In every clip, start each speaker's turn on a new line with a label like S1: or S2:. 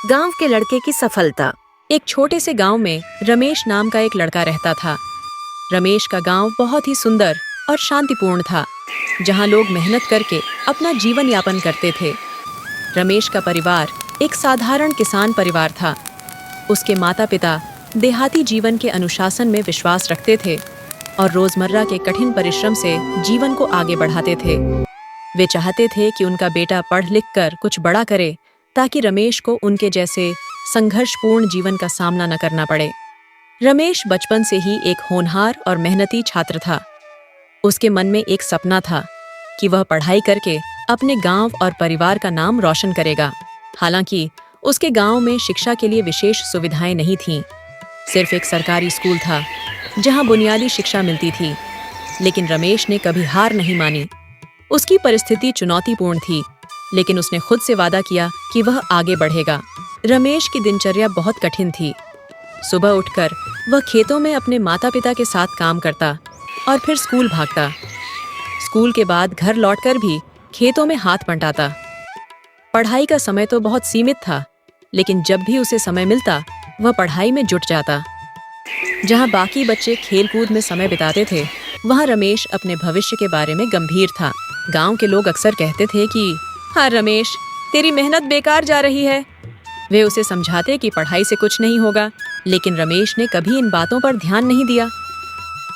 S1: गांव के लड़के की सफलता।
S2: एक छोटे से गांव में रमेश नाम का एक लड़का रहता था। रमेश का गांव बहुत ही सुंदर और शांतिपूर्ण था, जहां लोग मेहनत करके अपना जीवन यापन करते थे। रमेश का परिवार एक साधारण किसान परिवार था। उसके माता पिता देहाती जीवन के अनुशासन में विश्वास रखते थे और रोजमर्रा के कठिन परिश्रम से जीवन को आगे बढ़ाते थे। वे चाहते थे कि उनका बेटा पढ़ लिख कर कुछ बड़ा करे, ताकि रमेश को उनके जैसे संघर्षपूर्ण जीवन का सामना न करना पड़े। रमेश बचपन से ही एक होनहार और मेहनती छात्र था। उसके मन में एक सपना था कि वह पढ़ाई करके अपने गांव और परिवार का नाम रोशन करेगा। हालांकि उसके गांव में शिक्षा के लिए विशेष सुविधाएं नहीं थीं। सिर्फ एक सरकारी स्कूल था जहां बुनियादी शिक्षा मिलती थी। लेकिन रमेश ने कभी हार नहीं मानी। उसकी परिस्थिति चुनौतीपूर्ण थी, लेकिन उसने खुद से वादा किया कि वह आगे बढ़ेगा। रमेश की दिनचर्या बहुत कठिन थी। सुबह उठकर वह खेतों में अपने माता पिता के साथ काम करता और फिर स्कूल भागता। स्कूल के बाद घर लौटकर भी खेतों में हाथ बंटाता। पढ़ाई का समय तो बहुत सीमित था, लेकिन जब भी उसे समय मिलता वह पढ़ाई में जुट जाता। जहां बाकी बच्चे खेलकूद में समय बिताते थे, वहां रमेश अपने भविष्य के बारे में गंभीर था। गांव के लोग अक्सर कहते थे कि हाँ रमेश, तेरी मेहनत बेकार जा रही है। वे उसे समझाते कि पढ़ाई से कुछ नहीं होगा, लेकिन रमेश ने कभी इन बातों पर ध्यान नहीं दिया।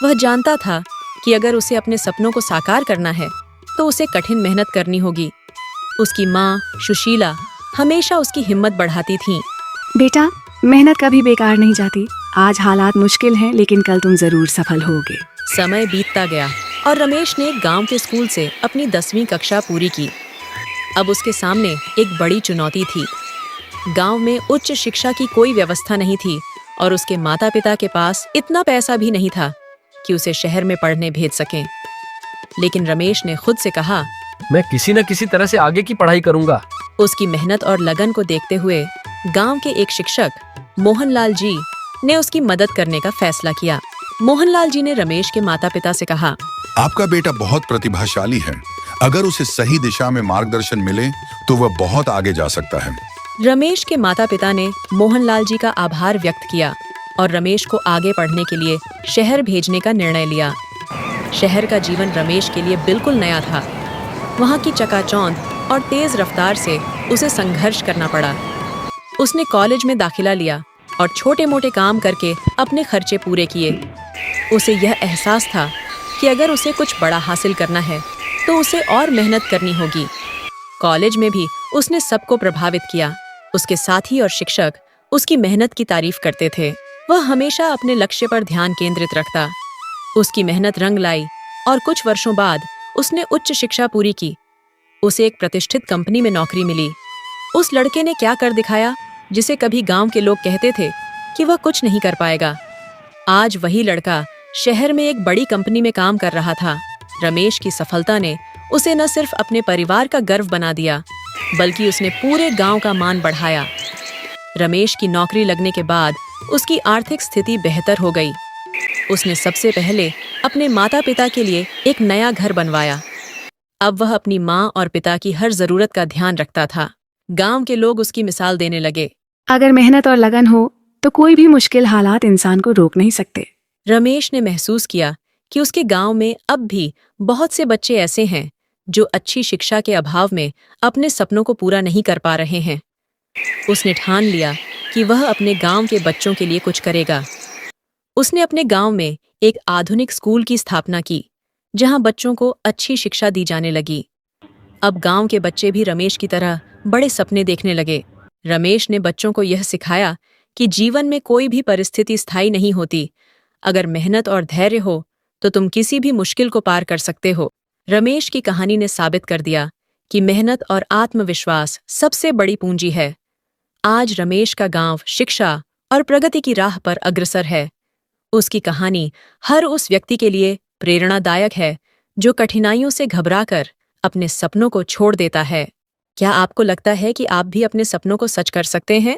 S2: वह जानता था कि अगर उसे अपने सपनों को साकार करना है तो उसे कठिन मेहनत करनी होगी। उसकी माँ सुशीला हमेशा उसकी हिम्मत बढ़ाती थीं।
S3: बेटा, मेहनत कभी बेकार नहीं जाती। आज हालात मुश्किल हैं, लेकिन कल तुम जरूर सफल होगे।
S2: समय बीतता गया और रमेश ने गांव के स्कूल से अपनी 10वीं कक्षा पूरी की। अब उसके सामने एक बड़ी चुनौती थी। गांव में उच्च शिक्षा की कोई व्यवस्था नहीं थी और उसके माता पिता के पास इतना पैसा भी नहीं था कि उसे शहर में पढ़ने भेज सकें। लेकिन रमेश ने खुद से कहा,
S4: मैं किसी न किसी तरह से आगे की पढ़ाई करूंगा।
S2: उसकी मेहनत और लगन को देखते हुए गांव के एक शिक्षक मोहनलाल जी ने उसकी मदद करने का फैसला किया। मोहनलाल जी ने रमेश के माता पिता से कहा,
S5: आपका बेटा बहुत प्रतिभाशाली है। अगर उसे सही दिशा में मार्गदर्शन मिले तो वह बहुत आगे जा सकता है।
S2: रमेश के माता पिता ने मोहनलाल जी का आभार व्यक्त किया और रमेश को आगे पढ़ने के लिए शहर भेजने का निर्णय लिया। शहर का जीवन रमेश के लिए बिल्कुल नया था। वहाँ की चकाचौंध और तेज रफ्तार से उसे संघर्ष करना पड़ा। उसने कॉलेज में दाखिला लिया और छोटे मोटे काम करके अपने खर्चे पूरे किए। उसे यह एहसास था कि अगर उसे कुछ बड़ा हासिल करना है तो उसे और मेहनत करनी होगी। कॉलेज में भी उसने सबको प्रभावित किया। उसके साथी और शिक्षक उसकी मेहनत की तारीफ करते थे। वह हमेशा अपने लक्ष्य पर ध्यान केंद्रित रखता। उसकी मेहनत रंग लाई और कुछ वर्षों बाद उसने उच्च शिक्षा पूरी की। उसे एक प्रतिष्ठित कंपनी में नौकरी मिली। उस लड़के ने क्या कर दिखाया जिसे कभी गांव के लोग कहते थे कि वह कुछ नहीं कर पाएगा। आज वही लड़का शहर में एक बड़ी कंपनी में काम कर रहा था। रमेश की सफलता ने उसे न सिर्फ अपने परिवार का गर्व बना दिया, बल्कि उसने पूरे गांव का मान बढ़ाया। रमेश की नौकरी लगने के बाद उसकी आर्थिक स्थिति बेहतर हो गई। उसने सबसे पहले अपने माता पिता के लिए एक नया घर बनवाया। अब वह अपनी माँ और पिता की हर जरूरत का ध्यान रखता था। गांव के लोग उसकी मिसाल देने लगे।
S3: अगर मेहनत और लगन हो तो कोई भी मुश्किल हालात इंसान को रोक नहीं सकते।
S2: रमेश ने महसूस किया कि उसके गांव में अब भी बहुत से बच्चे ऐसे हैं जो अच्छी शिक्षा के अभाव में अपने सपनों को पूरा नहीं कर पा रहे हैं। उसने ठान लिया कि वह अपने गांव के बच्चों के लिए कुछ करेगा। उसने अपने गांव में एक आधुनिक स्कूल की स्थापना की, जहां बच्चों को अच्छी शिक्षा दी जाने लगी। अब गांव के बच्चे भी रमेश की तरह बड़े सपने देखने लगे। रमेश ने बच्चों को यह सिखाया कि जीवन में कोई भी परिस्थिति स्थायी नहीं होती। अगर मेहनत और धैर्य हो तो तुम किसी भी मुश्किल को पार कर सकते हो। रमेश की कहानी ने साबित कर दिया कि मेहनत और आत्मविश्वास सबसे बड़ी पूंजी है। आज रमेश का गांव शिक्षा और प्रगति की राह पर अग्रसर है। उसकी कहानी हर उस व्यक्ति के लिए प्रेरणादायक है जो कठिनाइयों से घबराकर अपने सपनों को छोड़ देता है। क्या आपको लगता है कि आप भी अपने सपनों को सच कर सकते हैं?